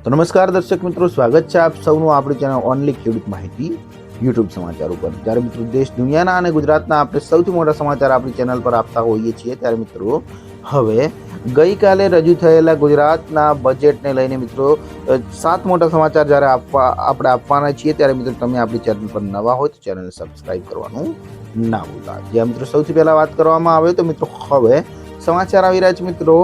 તો નમસ્કાર દર્શક મિત્રો, સ્વાગત છે આપ સૌનું આપણી ચેનલ ઓનલી ખેડૂત માહિતી યુટ્યુબ સમાચાર ઉપર। જ્યારે મિત્રો દેશ દુનિયાના અને ગુજરાતના આપણે સૌથી મોટા સમાચાર આપણી ચેનલ પર આપતા હોઈએ છીએ, ત્યારે મિત્રો હવે ગઈકાલે રજૂ થયેલા ગુજરાતના બજેટને લઈને મિત્રો 7 મોટા સમાચાર જ્યારે આપણે આપવાના છીએ, ત્યારે મિત્રો તમે આપણી ચેનલ પર નવા હોય તો ચેનલને સબસ્ક્રાઇબ કરવાનું ના ભૂલતા। જ્યાં મિત્રો સૌથી પહેલા વાત કરવામાં આવે તો મિત્રો હવે સમાચાર આવી રહ્યા છે મિત્રો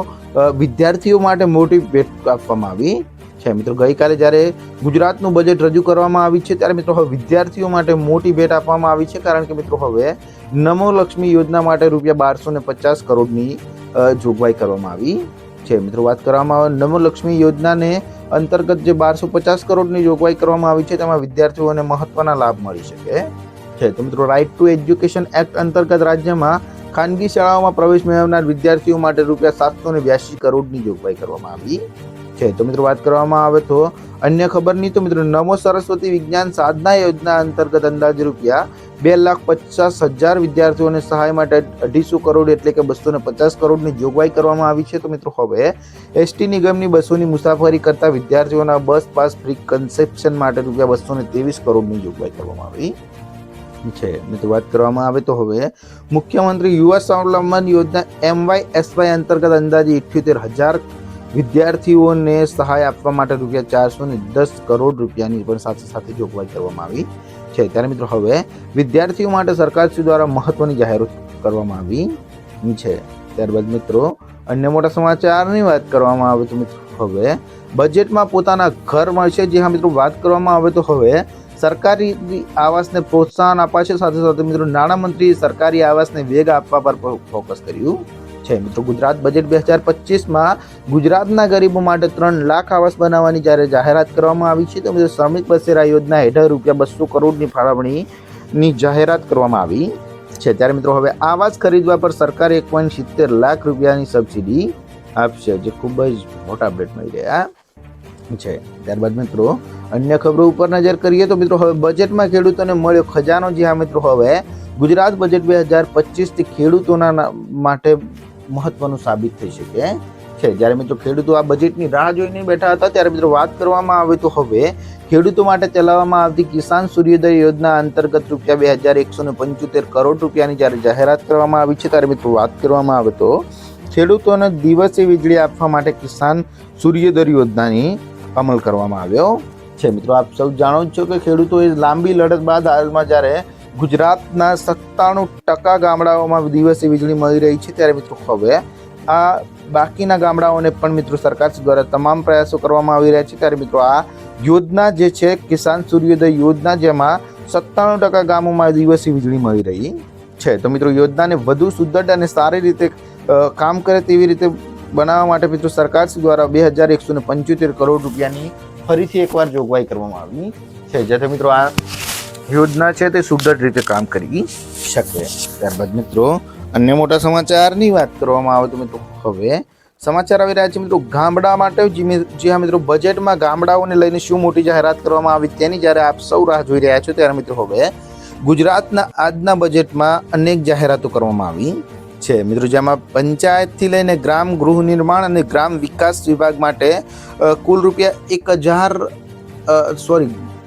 વિદ્યાર્થીઓ માટે મોટી ભેટ આપવામાં આવી છે। મિત્રો ગઈકાલે જ્યારે ગુજરાતનું બજેટ રજૂ કરવામાં આવી છે, ત્યારે મિત્રો હવે વિદ્યાર્થીઓ માટે મોટી ભેટ આપવામાં આવી છે, કારણ કે મિત્રો હવે નમો લક્ષ્મી યોજના માટે રૂપિયા 1250 કરોડની જોગવાઈ કરવામાં આવી છે। મિત્રો વાત કરવામાં આવે નમો લક્ષ્મી યોજનાને અંતર્ગત જે 1250 કરોડની જોગવાઈ કરવામાં આવી છે, તેમાં વિદ્યાર્થીઓને મહત્વના લાભ મળી શકે છે। તો મિત્રો રાઇટ ટુ એજ્યુકેશન એક્ટ અંતર્ગત રાજ્યમાં ખાનગી શાળાઓમાં પ્રવેશ મેળવનાર વિદ્યાર્થીઓ માટે રૂપિયા 782 કરોડની જોગવાઈ કરવામાં આવી છે। તો મિત્રો વાત કરવામાં આવે તો અન્ય ખબરની તો મિત્રો નમો સરસ્વતી વિજ્ઞાન સાધના યોજના અંતર્ગત અંદાજે રૂપિયા 2,50,000 વિદ્યાર્થીઓને સહાય માટે 250 કરોડ એટલે કે 250 કરોડની જોગવાઈ કરવામાં આવી છે। તો મિત્રો હવે એસટી નિગમની બસોની મુસાફરી કરતા વિદ્યાર્થીઓના બસ પાસ ફ્રી કન્સેપ્શન માટે રૂપિયા 223 કરોડની જોગવાઈ કરવામાં આવી છે। મિત્રો વાત કરવામાં આવે તો હવે મુખ્યમંત્રી યુવા સ્વાવલંબન યોજના MYSY અંતર્ગત અંદાજે 78,000 વિદ્યાર્થીઓને સહાય આપવા માટે રૂપિયા 410 કરોડ રૂપિયાની પણ સાથે સાથે જોગવાઈ કરવામાં આવી છે। ત્યારે મિત્રો હવે વિદ્યાર્થીઓ માટે સરકારશ્રી દ્વારા મહત્વની જાહેરાત કરવામાં આવી છે। ત્યારબાદ મિત્રો અન્ય મોટા સમાચારની વાત કરવામાં આવે તો મિત્રો હવે બજેટમાં પોતાના ઘર મળશે। જે હા મિત્રો વાત કરવામાં આવે તો હવે સરકારી આવાસને પ્રોત્સાહન અપાશે, સાથે સાથે મિત્રો નાણામંત્રીએ સરકારી આવાસને વેગ આપવા પર ફોકસ કર્યું છે। મિત્રો ગુજરાત બજેટ 2025માં ગુજરાતના ગરીબો માટે 3 લાખ આવાસ બનાવવાની જ્યારે જાહેરાત કરવામાં આવી છે, તો મિત્રો શ્રમિક બસેરા યોજના હેઠળ રૂપિયા 200 કરોડની ફાળવણીની જાહેરાત કરવામાં આવી છે। ત્યારે મિત્રો હવે આવાસ ખરીદવા પર સરકારે 1.70 લાખ રૂપિયાની સબસિડી આપશે, જે ખૂબ જ મોટા અપડેટ મળી રહ્યા છે। ત્યારબાદ મિત્રો અન્ય ખબરો ઉપર નજર કરીએ તો મિત્રો હવે બજેટમાં ખેડૂતોને મળ્યો ખજાનો। જે હા મિત્રો હવે ગુજરાત બજેટ 2025 ખેડૂતોના માટે મહત્વનું સાબિત થઈ શકે છે। જ્યારે મિત્રો ખેડૂતો આ બજેટની રાહ જોઈને બેઠા હતા, ત્યારે મિત્રો વાત કરવામાં આવે તો હવે ખેડૂતો માટે ચલાવવામાં આવતી કિસાન સૂર્યોદય યોજના અંતર્ગત રૂપિયા 2,175 કરોડ રૂપિયાની જ્યારે જાહેરાત કરવામાં આવી છે, ત્યારે મિત્રો વાત કરવામાં આવે તો ખેડૂતોને દિવસે વીજળી આપવા માટે કિસાન સૂર્યોદય યોજનાની અમલ કરવામાં આવ્યો છે। મિત્રો આપ સૌ જાણો છો કે ખેડૂતોએ લાંબી લડત બાદ હાલમાં જ્યારે ગુજરાતના 97% ગામડાઓમાં દિવસે વીજળી મળી રહી છે, ત્યારે મિત્રો હવે આ બાકીના ગામડાઓને પણ મિત્રો સરકાર દ્વારા તમામ પ્રયાસો કરવામાં આવી રહ્યા છે। ત્યારે મિત્રો આ યોજના જે છે કિસાન સૂર્યોદય યોજના, જેમાં 97% ગામોમાં દિવસે વીજળી મળી રહી છે। તો મિત્રો યોજનાને વધુ સુદૃઢ અને સારી રીતે કામ કરે તેવી રીતે બનાવવા માટે મિત્રો સરકાર દ્વારા 2,175 કરોડ રૂપિયાની ફરીથી એકવાર જોગવાઈ કરવામાં આવી છે, જેથી મિત્રો આ યોજના છે તે સુદૃઢ રીતે કામ કરી શકે। ત્યારબાદ મિત્રો અન્ય મોટા સમાચારની વાત કરવામાં આવે તો મિત્રો હવે સમાચાર આવી રહ્યા છે મિત્રો ગામડા માટે। જી હા મિત્રો બજેટમાં ગામડાઓને લઈને શું મોટી જાહેરાત કરવામાં આવી તેની જ્યારે આપ સૌ રાહ જોઈ રહ્યા છો, ત્યારે મિત્રો હવે ગુજરાતના આજના બજેટમાં અનેક જાહેરાતો કરવામાં આવી છે। મિત્રો જેમાં પંચાયતથી લઈને ગ્રામ ગૃહ નિર્માણ અને ગ્રામ વિકાસ વિભાગ માટે કુલ રૂપિયા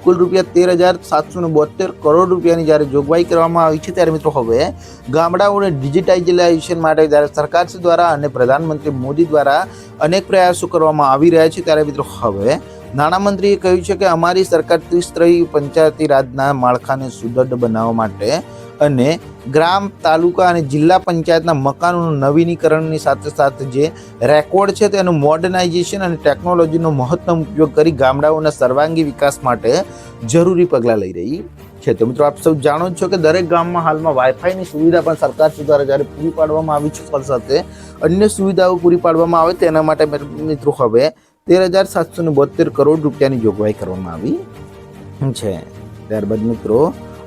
13,772 કરોડ રૂપિયાની જ્યારે જોગવાઈ કરવામાં આવી છે, ત્યારે મિત્રો હવે ગામડાઓને ડિજિટાઇઝેશન માટે જ્યારે સરકાર દ્વારા અને પ્રધાનમંત્રી મોદી દ્વારા અનેક પ્રયાસો કરવામાં આવી રહ્યા છે, ત્યારે મિત્રો હવે નાણામંત્રીએ કહ્યું છે કે અમારી સરકાર ત્રિસ્તરીય પંચાયતી રાજના માળખાને સુદૃઢ બનાવવા માટે અને ગ્રામ, તાલુકા અને જિલ્લા પંચાયતના મકાનોનું નવીનીકરણની સાથે સાથે જે રેકોર્ડ છે તેનું મોડર્નાઇઝેશન અને ટેકનોલોજીનો મહત્તમ ઉપયોગ કરી ગામડાઓના સર્વાંગી વિકાસ માટે જરૂરી પગલાં લઈ રહી છે। તો મિત્રો આપ સૌ જાણો છો કે દરેક ગામમાં હાલમાં વાઈફાઈની સુવિધા પણ સરકાર દ્વારા જ્યારે પૂરી પાડવામાં આવી છે, સાથે સાથે અન્ય સુવિધાઓ પૂરી પાડવામાં આવે તેના માટે મિત્રો હવે 13,772 કરોડ રૂપિયાની જોગવાઈ કરવામાં આવી છે। ત્યારબાદ મિત્રો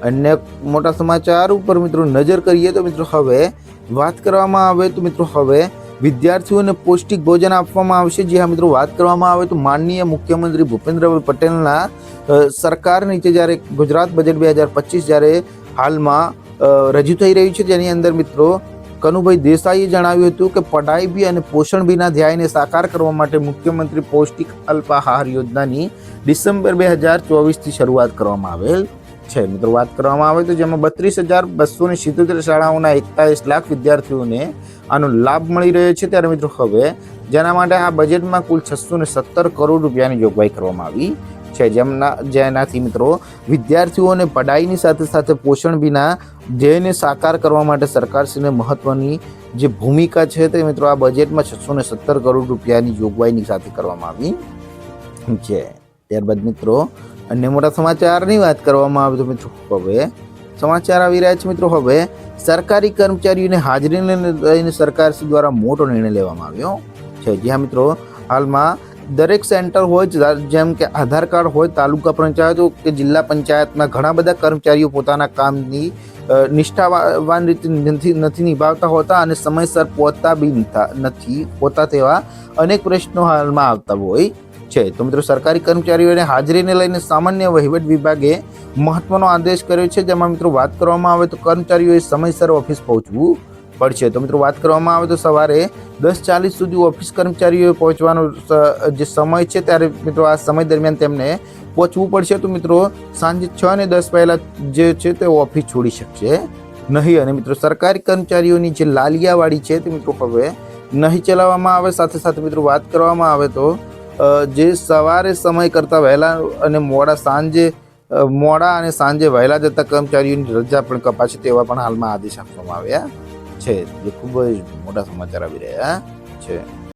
અન્ય મોટા સમાચાર ઉપર મિત્રો નજર કરીએ તો મિત્રો હવે વાત કરવામાં આવે તો મિત્રો હવે વિદ્યાર્થીઓને પૌષ્ટિક ભોજન આપવામાં આવશે। જે હા મિત્રો વાત કરવામાં આવે તો માનનીય મુખ્યમંત્રી ભૂપેન્દ્રભાઈ પટેલના સરકાર નીચે જ્યારે ગુજરાત બજેટ 2025 જ્યારે હાલમાં રજૂ થઈ રહ્યું છે, જેની અંદર મિત્રો કનુભાઈ દેસાઈએ જણાવ્યું હતું કે પઢાઈ બી અને પોષણ બીના ધ્યેયને સાકાર કરવા માટે મુખ્યમંત્રી પૌષ્ટિક અલ્પાહાર યોજનાની ડિસેમ્બર 2024થી શરૂઆત કરવામાં આવેલ છે. મિત્રો વાત કરવામાં આવે તો જેમાં 32,277 શાળાઓના 41 લાખ વિદ્યાર્થીઓને આનો લાભ મળી રહ્યો છે. ત્યારે મિત્રો હવે જેના માટે આ બજેટમાં કુલ 617 કરોડ રૂપિયાની જોગવાઈ કરવામાં આવી છે, જેનાથી મિત્રો વિદ્યાર્થીઓને પઢાઈની સાથે સાથે પોષણ બીના ધ્યેયને સાકાર કરવા માટે સરકારશ્રીને મહત્વની જે ભૂમિકા છે તે મિત્રો આ બજેટમાં 617 કરોડ રૂપિયાની જોગવાઈની સાથે કરવામાં આવી છે. ત્યારબાદ મિત્રો અન્ય મોટા સમાચારની વાત કરવામાં આવે તો મિત્રો હવે સમાચાર આવી રહ્યા છે. મિત્રો હવે સરકારી કર્મચારીઓને હાજરીને લઈને સરકારશ્રી દ્વારા મોટો નિર્ણય લેવામાં આવ્યો છે. જ્યાં મિત્રો હાલમાં દરેક સેન્ટર હોય જેમ કે આધાર કાર્ડ હોય, તાલુકા પંચાયતો કે જિલ્લા પંચાયતમાં ઘણા બધા કર્મચારીઓ પોતાના કામની નિષ્ઠાવાન રીતે નથી નિભાવતા હોતા અને સમયસર પહોંચતા બી નથી હોતા તેવા અનેક પ્રશ્નો હાલમાં આવતા હોય છે. તો મિત્રો સરકારી કર્મચારીઓને હાજરીને લઈને સામાન્ય વહીવટ વિભાગે મહત્વનો આદેશ કર્યો છે, જેમાં મિત્રો વાત કરવામાં આવે તો કર્મચારીઓએ સમયસર ઓફિસ પહોંચવું પડશે. તો મિત્રો વાત કરવામાં આવે તો સવારે 10:40 સુધી ઓફિસ કર્મચારીઓએ પહોંચવાનો જે સમય છે ત્યારે મિત્રો આ સમય દરમિયાન તેમને પહોંચવું પડશે. તો મિત્રો સાંજે 6:10 પહેલાં જે છે તે ઓફિસ છોડી શકશે નહીં. અને મિત્રો સરકારી કર્મચારીઓની જે લાલિયાવાડી છે તે મિત્રો હવે નહીં ચલાવવામાં આવે. સાથે સાથે મિત્રો વાત કરવામાં આવે તો જે સવારે સમય કરતાં વહેલા અને મોડા અને સાંજે વહેલા જતા કર્મચારીઓની રજા પણ કપાશે તેવા પણ હાલમાં આદેશ આપવામાં આવ્યા છે, જે ખૂબ જ મોટા સમાચાર આવી રહ્યા છે.